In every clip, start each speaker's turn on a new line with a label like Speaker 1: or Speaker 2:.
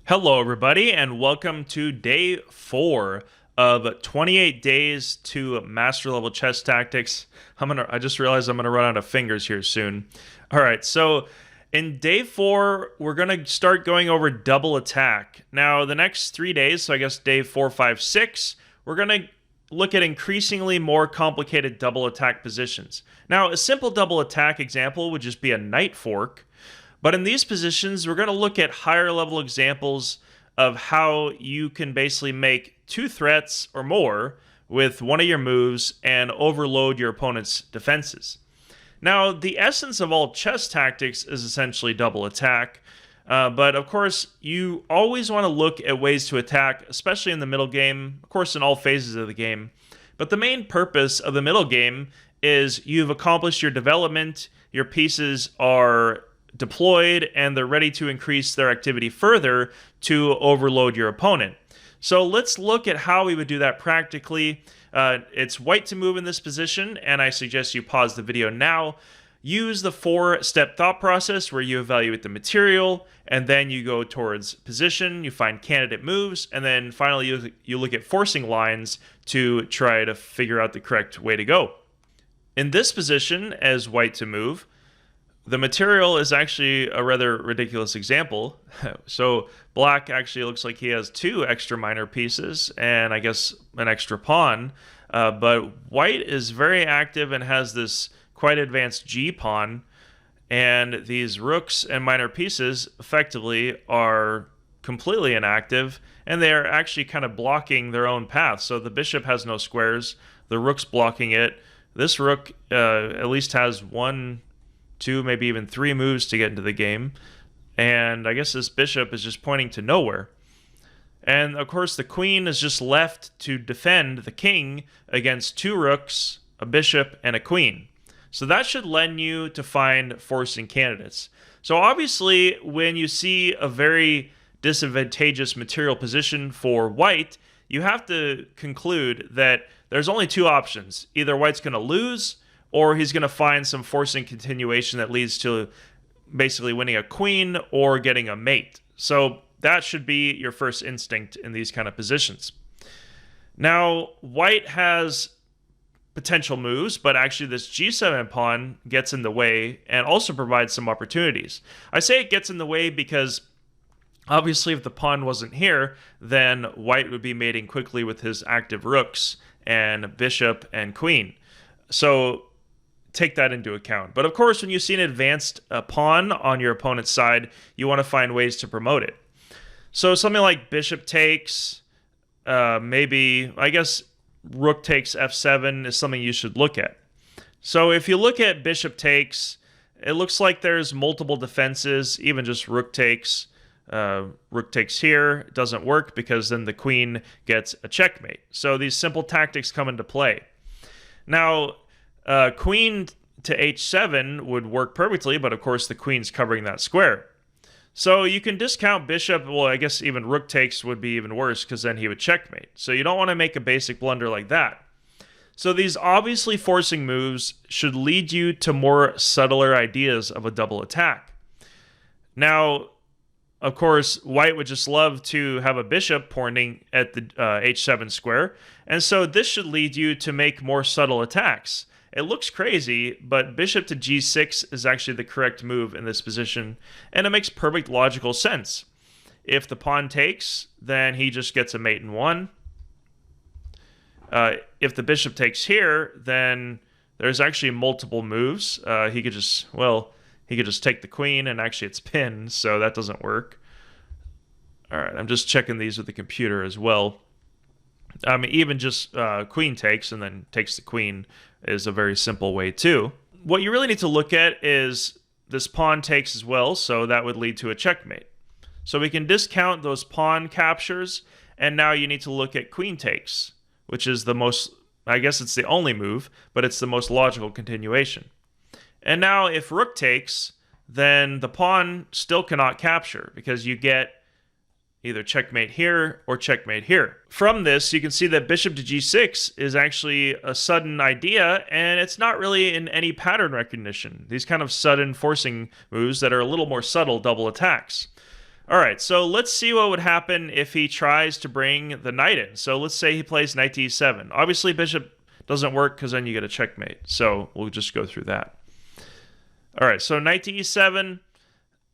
Speaker 1: Hello, everybody, and welcome to day 4 of 28 days to master level chess tactics. I just realized I'm gonna run out of fingers here soon. All right, so in day 4, we're gonna start going over double attack. Now, the next 3 days, so I guess day 4, 5, 6, we're gonna look at increasingly more complicated double attack positions. Now, a simple double attack example would just be a knight fork. But in these positions, we're going to look at higher level examples of how you can basically make 2 threats or more with one of your moves and overload your opponent's defenses. Now, the essence of all chess tactics is essentially double attack. But of course, you always want to look at ways to attack, especially in the middle game, of course, in all phases of the game. But the main purpose of the middle game is you've accomplished your development, your pieces are deployed, and they're ready to increase their activity further to overload your opponent. So let's look at how we would do that practically. It's white to move in this position, and I suggest you pause the video now. Use the 4-step thought process where you evaluate the material, and then you go towards position, you find candidate moves, and then finally you look at forcing lines to try to figure out the correct way to go. In this position, as white to move, the material is actually a rather ridiculous example. So black actually looks like he has 2 extra minor pieces and I guess an extra pawn. But white is very active and has this quite advanced G pawn. And these rooks and minor pieces effectively are completely inactive. And they are actually kind of blocking their own path. So the bishop has no squares. The rook's blocking it. This rook at least has 1, 2, maybe even 3 moves to get into the game. And I guess this bishop is just pointing to nowhere. And of course the queen is just left to defend the king against 2 rooks, a bishop, and a queen. So that should lend you to find forcing candidates. So obviously when you see a very disadvantageous material position for white, you have to conclude that there's only 2 options. Either white's going to lose, or he's going to find some forcing continuation that leads to basically winning a queen or getting a mate. So that should be your first instinct in these kind of positions. Now, white has potential moves, but actually this g7 pawn gets in the way and also provides some opportunities. I say it gets in the way because obviously if the pawn wasn't here, then white would be mating quickly with his active rooks and bishop and queen. So take that into account. But of course, when you see an advanced pawn on your opponent's side, you want to find ways to promote it. So something like bishop takes, maybe, I guess rook takes f7 is something you should look at. So if you look at bishop takes, it looks like there's multiple defenses, even just rook takes. Rook takes here, it doesn't work because then the queen gets a checkmate. So these simple tactics come into play. Now, queen to h7 would work perfectly, but of course the queen's covering that square. So you can discount bishop, well I guess even rook takes would be even worse because then he would checkmate. So you don't want to make a basic blunder like that. So these obviously forcing moves should lead you to more subtler ideas of a double attack. Now, of course, white would just love to have a bishop pointing at the h7 square, and so this should lead you to make more subtle attacks. It looks crazy, but bishop to g6 is actually the correct move in this position, and it makes perfect logical sense. If the pawn takes, then he just gets a mate in 1. If the bishop takes here, then there's actually multiple moves. He could just take the queen, and actually it's pinned, so that doesn't work. All right, I'm just checking these with the computer as well. Even just queen takes and then takes the queen is a very simple way too. What you really need to look at is this pawn takes as well, so that would lead to a checkmate. So we can discount those pawn captures, and now you need to look at queen takes, which is the most, I guess it's the only move, but it's the most logical continuation. And now if rook takes, then the pawn still cannot capture because you get either checkmate here or checkmate here. From this, you can see that bishop to g6 is actually a sudden idea, and it's not really in any pattern recognition. These kind of sudden forcing moves that are a little more subtle double attacks. All right, so let's see what would happen if he tries to bring the knight in. So let's say he plays knight to e7. Obviously, bishop doesn't work because then you get a checkmate. So we'll just go through that. All right, so knight to e7.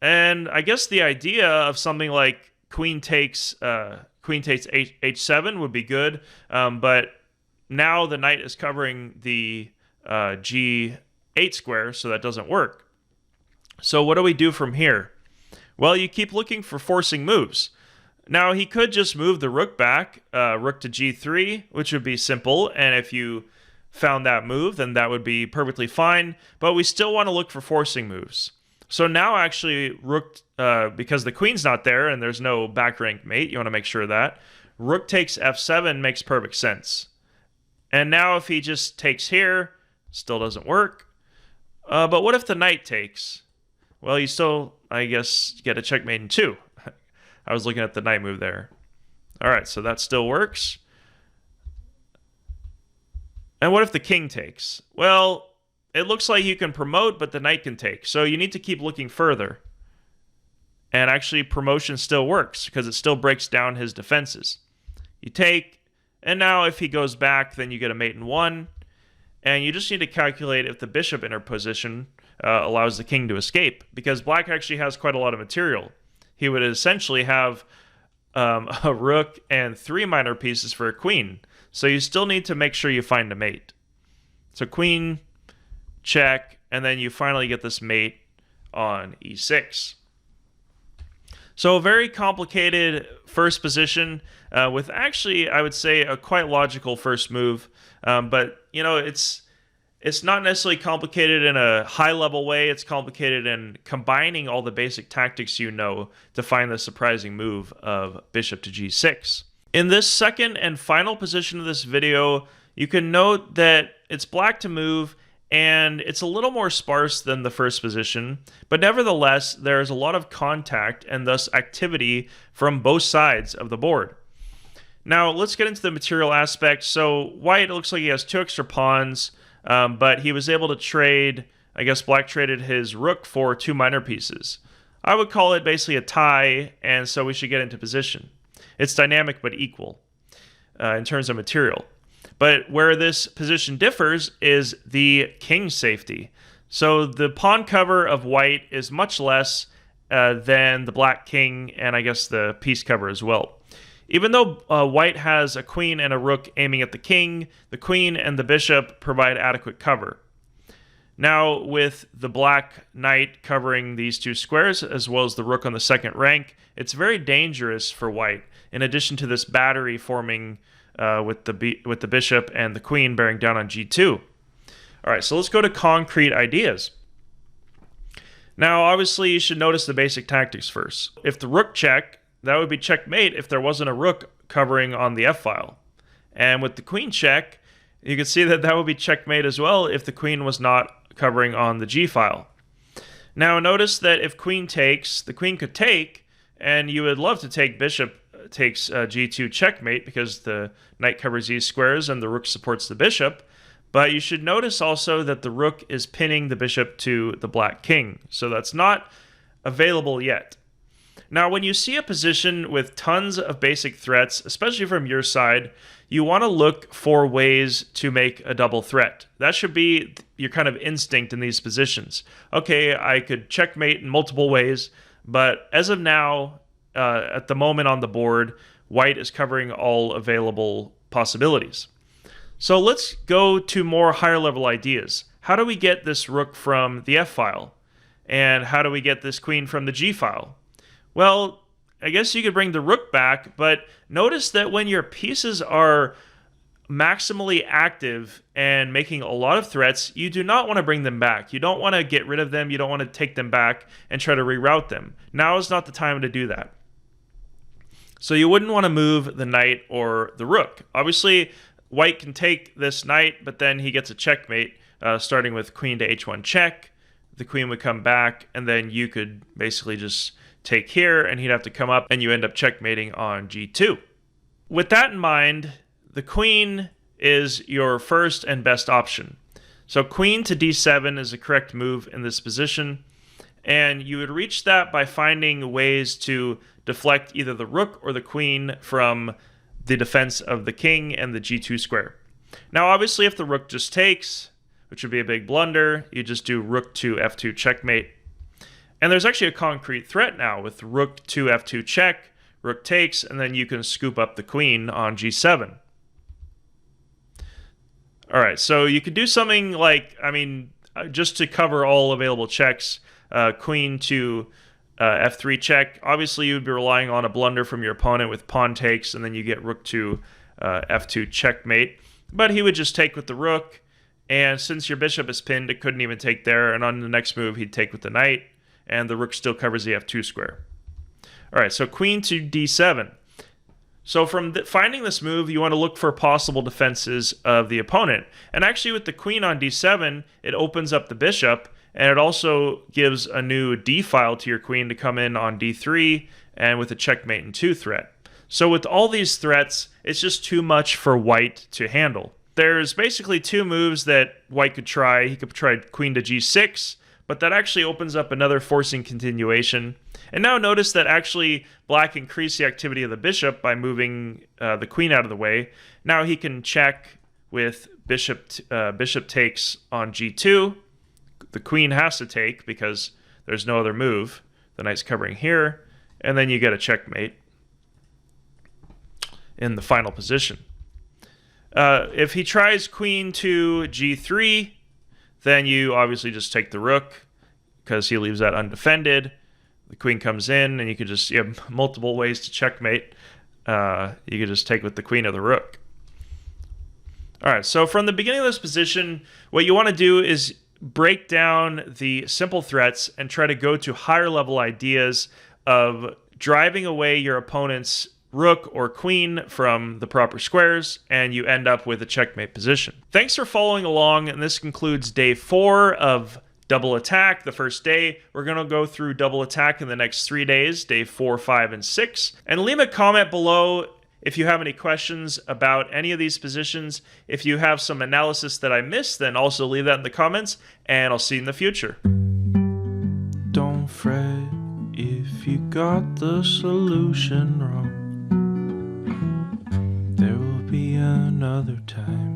Speaker 1: And I guess the idea of something like queen takes h7 would be good. But now the knight is covering the g8 square, so that doesn't work. So what do we do from here? Well, you keep looking for forcing moves. Now, he could just move the rook back, rook to g3, which would be simple. And if you found that move, then that would be perfectly fine. But we still want to look for forcing moves. So now, actually, rook, because the queen's not there and there's no back rank mate, you want to make sure of that. Rook takes f7 makes perfect sense. And now if he just takes here, still doesn't work. But what if the knight takes? Well, you still, I guess, get a checkmate in 2. I was looking at the knight move there. All right, so that still works. And what if the king takes? Well, it looks like you can promote, but the knight can take. So you need to keep looking further. And actually, promotion still works because it still breaks down his defenses. You take, and now if he goes back, then you get a mate in 1. And you just need to calculate if the bishop interposition allows the king to escape, because black actually has quite a lot of material. He would essentially have a rook and 3 minor pieces for a queen. So you still need to make sure you find a mate. So queen, check, and then you finally get this mate on e6. So a very complicated first position with actually, I would say, a quite logical first move. But, you know, it's not necessarily complicated in a high-level way. It's complicated in combining all the basic tactics you know to find the surprising move of bishop to g6. In this second and final position of this video, you can note that it's black to move, and it's a little more sparse than the first position, but nevertheless, there's a lot of contact and thus activity from both sides of the board. Now, let's get into the material aspect. So white, it looks like he has 2 extra pawns, but he was able to trade, I guess black traded his rook for 2 minor pieces. I would call it basically a tie, and so we should get into position. It's dynamic but equal in terms of material. But where this position differs is the king's safety. So the pawn cover of white is much less than the black king, and I guess the piece cover as well. Even though white has a queen and a rook aiming at the king, the queen and the bishop provide adequate cover. Now, with the black knight covering these 2 squares, as well as the rook on the second rank, it's very dangerous for white, in addition to this battery forming with the bishop and the queen bearing down on g2. All right, so let's go to concrete ideas. Now, obviously, you should notice the basic tactics first. If the rook check, that would be checkmate if there wasn't a rook covering on the f-file. And with the queen check, you can see that that would be checkmate as well if the queen was not covering on the g-file. Now, notice that if queen takes, the queen could take, and you would love to take bishop takes g2 checkmate because the knight covers these squares and the rook supports the bishop. But you should notice also that the rook is pinning the bishop to the black king. So that's not available yet. Now, when you see a position with tons of basic threats, especially from your side, you want to look for ways to make a double threat. That should be your kind of instinct in these positions. Okay, I could checkmate in multiple ways, but as of now, at the moment on the board, white is covering all available possibilities. So let's go to more higher level ideas. How do we get this rook from the f-file? And how do we get this queen from the g-file? Well, I guess you could bring the rook back, but notice that when your pieces are maximally active and making a lot of threats, you do not want to bring them back. You don't want to get rid of them. You don't want to take them back and try to reroute them. Now is not the time to do that. So you wouldn't want to move the knight or the rook. Obviously, white can take this knight, but then he gets a checkmate, starting with queen to h1 check. The queen would come back, and then you could basically just take here, and he'd have to come up, and you end up checkmating on g2. With that in mind, the queen is your first and best option. So queen to d7 is the correct move in this position. And you would reach that by finding ways to deflect either the rook or the queen from the defense of the king and the g2 square. Now, obviously, if the rook just takes, which would be a big blunder, you just do rook to f2 checkmate. And there's actually a concrete threat now with rook to f2 check, rook takes, and then you can scoop up the queen on g7. All right, so you could do something like, just to cover all available checks, queen to f3 check. Obviously, you would be relying on a blunder from your opponent with pawn takes, and then you get rook to f2 checkmate. But he would just take with the rook, and since your bishop is pinned, it couldn't even take there, and on the next move, he'd take with the knight, and the rook still covers the f2 square. All right, so queen to d7. So from finding this move, you want to look for possible defenses of the opponent. And actually, with the queen on d7, it opens up the bishop, and it also gives a new d file to your queen to come in on d3, and with a checkmate and 2 threat. So with all these threats, it's just too much for white to handle. There's basically 2 moves that white could try. He could try queen to g6, but that actually opens up another forcing continuation. And now notice that actually black increased the activity of the bishop by moving the queen out of the way. Now he can check with bishop takes on g2. The queen has to take because there's no other move. The knight's covering here, and then you get a checkmate in the final position. If he tries queen to g3, then you obviously just take the rook because he leaves that undefended. The queen comes in, and you have multiple ways to checkmate. You could just take with the queen or the rook. All right, so from the beginning of this position, what you want to do is break down the simple threats and try to go to higher level ideas of driving away your opponent's rook or queen from the proper squares, and you end up with a checkmate position. Thanks for following along, and this concludes day 4 of double attack. The first day, we're going to go through double attack in the next 3 days, day 4, 5, and 6. And leave a comment below if you have any questions about any of these positions. If you have some analysis that I missed, then also leave that in the comments, and I'll see you in the future. Don't fret if you got the solution wrong. There will be another time.